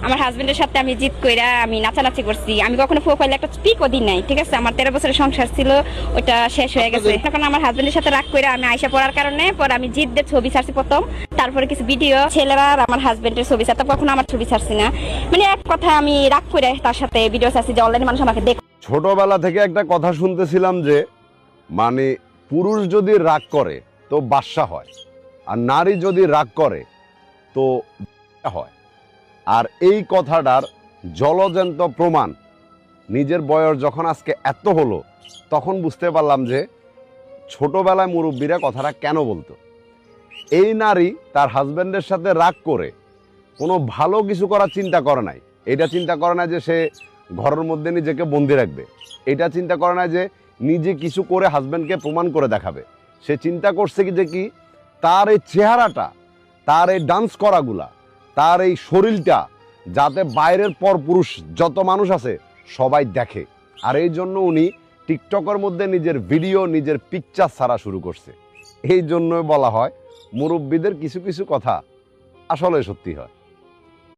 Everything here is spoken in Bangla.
আমার হাজবেন্ডের সাথে আমি জিদ কইরা আমি নাচানাচি করছি। আমি কখনো প্রোফাইলে একটা পিকও দিই নাই, ঠিক আছে? আমার 13 বছরের সংসার ছিল, ওটা শেষ হয়ে গেছে। তখন আমার হাজবেন্ডের সাথে রাগ কইরা আমি আয়সা পড়ার কারণে পরে আমি জিদ দিয়ে ছবি ছাড়ছি প্রথম, তারপরে কিছু ভিডিও ছেলেরা আর আমার হাজবেন্ডের ছবি ছাড়তাম, কখনো আমার ছবি ছাড়ছি না। মানে এক কথা আমি রাগ করে তার সাথে ভিডিও ছাড়ছি যে অনলাইনে মানুষ আমাকে দেখে। ছোটবেলা থেকে একটা কথা শুনতেছিলাম যে মানে পুরুষ যদি রাগ করে তো বাদশা হয়, আর নারী যদি রাগ করে তো হয়। আর এই কথাটার জলজ্যান্ত প্রমাণ নিজের বয়স যখন আজকে এত হলো তখন বুঝতে পারলাম যে ছোটবেলায় মুরব্বীরা কথাটা কেন বলতো। এই নারী তার হাজব্যান্ডের সাথে রাগ করে কোনো ভালো কিছু করার চিন্তা করে নাই। এটা চিন্তা করে না যে সে ঘরের মধ্যে নিজেকে বন্দি রাখবে, এটা চিন্তা করে না যে নিজে কিছু করে হাজব্যান্ডকে প্রমাণ করে দেখাবে। সে চিন্তা করছে কি যে কি তার এই চেহারাটা, তার এই ডান্স করাগুলা, তার এই শরীরটা যাতে বাইরের পর পুরুষ যত মানুষ আছে সবাই দেখে। আর এই জন্য উনি টিকটকের মধ্যে নিজের ভিডিও, নিজের পিকচার ছাড়া শুরু করছে। এই জন্যই বলা হয় মুরব্বীদের কিছু কিছু কথা আসলে সত্যি হয়।